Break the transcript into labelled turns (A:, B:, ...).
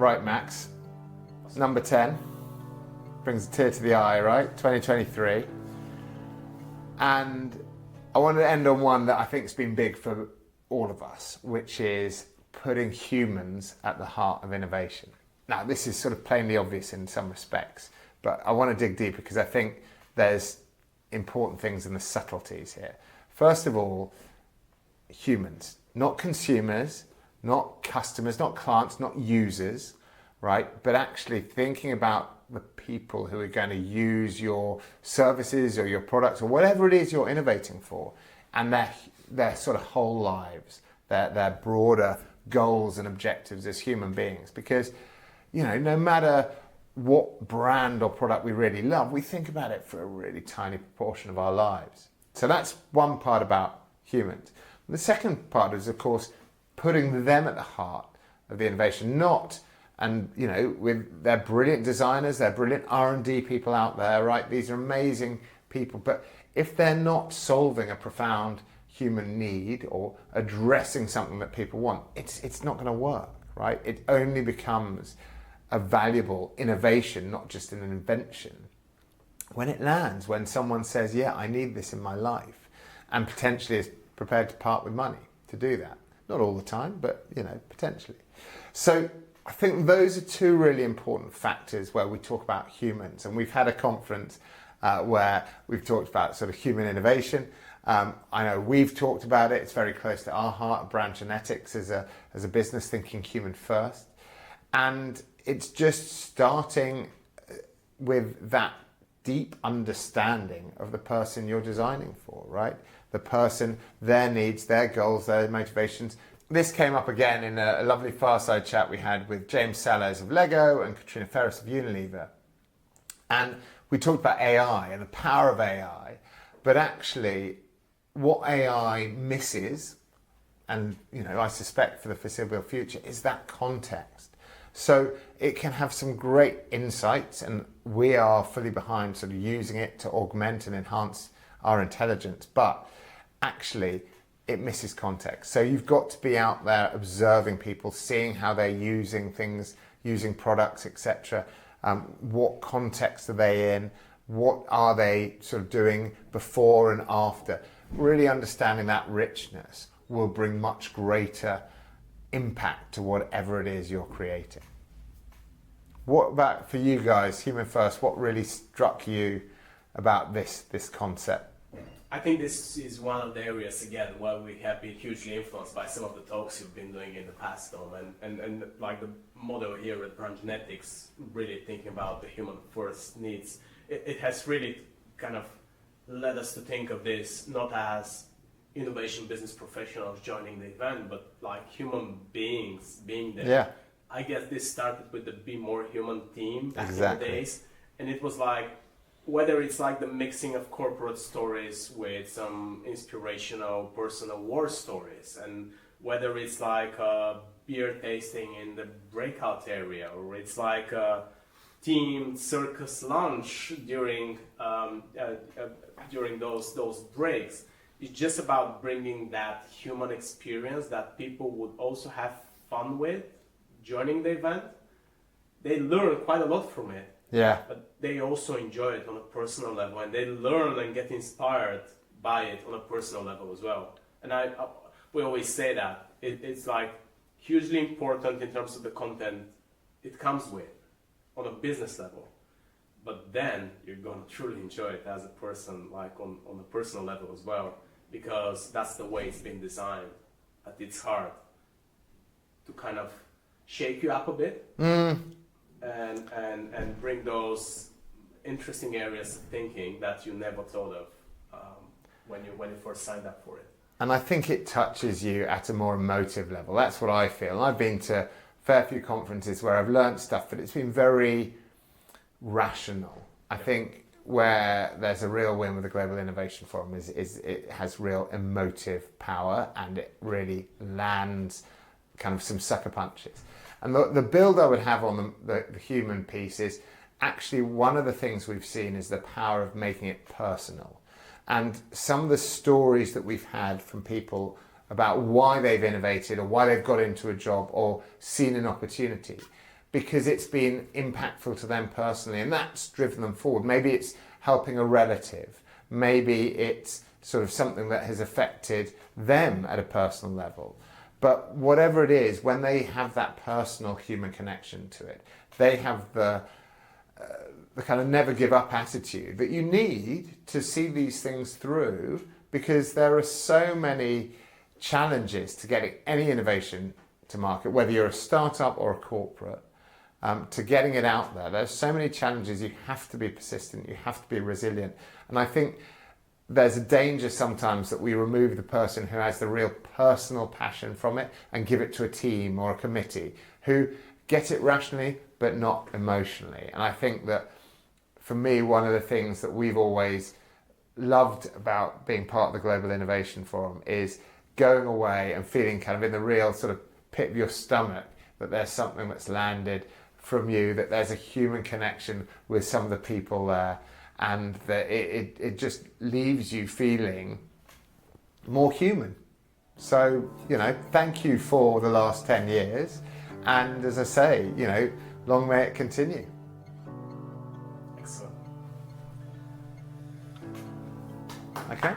A: Right, Max. Number 10. Brings a tear to the eye, right? 2023. And I want to end on one that I think has been big for all of us, which is putting humans at the heart of innovation. Now, this is sort of plainly obvious in some respects, but I want to dig deeper because I think there's important things in the subtleties here. First of all, humans, not consumers, not customers, not clients, not users, right? But actually thinking about the people who are going to use your services or your products or whatever it is you're innovating for, and their sort of whole lives, their broader goals and objectives as human beings. Because, you know, no matter what brand or product we really love, we think about it for a really tiny proportion of our lives. So that's one part about humans. The second part is, of course, putting them at the heart of the innovation, and you know, with their brilliant designers, their brilliant R&D people out there, right? These are amazing people, but if they're not solving a profound human need or addressing something that people want, it's not going to work, right? It only becomes a valuable innovation, not just an invention, when it lands, when someone says, yeah, I need this in my life, and potentially is prepared to part with money to do that. Not all the time, but you know, potentially. So I think those are two really important factors where we talk about humans. And we've had a conference where we've talked about sort of human innovation. I know we've talked about it. It's very close to our heart, Brand Genetics as a business thinking human first. And it's just starting with that deep understanding of the person you're designing for, right? The person, their needs, their goals, their motivations. This came up again in a lovely Fireside chat we had with James Sallows of Lego and Katrina Ferris of Unilever. And we talked about AI and the power of AI, but actually what AI misses, and you know, I suspect for the foreseeable future, is that context. So it can have some great insights, and we are fully behind sort of using it to augment and enhance our intelligence, but actually it misses context. So you've got to be out there observing people, seeing how they're using things, using products, etc. What context are they in? What are they sort of doing before and after? Really understanding that richness will bring much greater impact to whatever it is you're creating. What about for you guys, Human First, what really struck you about this concept?
B: I think this is one of the areas, again, where we have been hugely influenced by some of the talks you've been doing in the past, Tom, and like the model here at Brand Genetics, really thinking about the human first needs. It has really kind of led us to think of this not as innovation business professionals joining the event, but like human beings being there.
A: Yeah.
B: I guess this started with the Be More Human theme back
A: Exactly.
B: in the days, and it was like, whether it's like the mixing of corporate stories with some inspirational personal war stories, and whether it's like a beer tasting in the breakout area, or it's like a team circus lunch during those breaks. It's just about bringing that human experience that people would also have fun with joining the event. They learn quite a lot from it.
A: Yeah.
B: But they also enjoy it on a personal level, and they learn and get inspired by it on a personal level as well. And we always say that it's like hugely important in terms of the content it comes with on a business level. But then you're going to truly enjoy it as a person, like on a personal level as well, because that's the way it's been designed at its heart, to kind of shake you up a bit. And bring those interesting areas of thinking that you never thought of when you first signed up for it.
A: And I think it touches you at a more emotive level. That's what I feel. And I've been to a fair few conferences where I've learned stuff, but it's been very rational. I think where there's a real win with the Global Innovation Forum is it has real emotive power, and it really lands kind of some sucker punches. And the build I would have on the human piece is actually one of the things we've seen is the power of making it personal. And some of the stories that we've had from people about why they've innovated or why they've got into a job or seen an opportunity because it's been impactful to them personally and that's driven them forward. Maybe it's helping a relative, maybe it's sort of something that has affected them at a personal level. But whatever it is, when they have that personal human connection to it, they have the kind of never give up attitude that you need to see these things through, because there are so many challenges to getting any innovation to market, whether you're a startup or a corporate, to getting it out there. There's so many challenges. You have to be persistent, you have to be resilient. And I think there's a danger sometimes that we remove the person who has the real personal passion from it and give it to a team or a committee who get it rationally but not emotionally. And I think that for me, one of the things that we've always loved about being part of the Global Innovation Forum is going away and feeling kind of in the real sort of pit of your stomach that there's something that's landed from you, that there's a human connection with some of the people there, and that it just leaves you feeling more human. So, thank you for the last 10 years. And as I say, long may it continue.
B: Excellent.
A: Okay.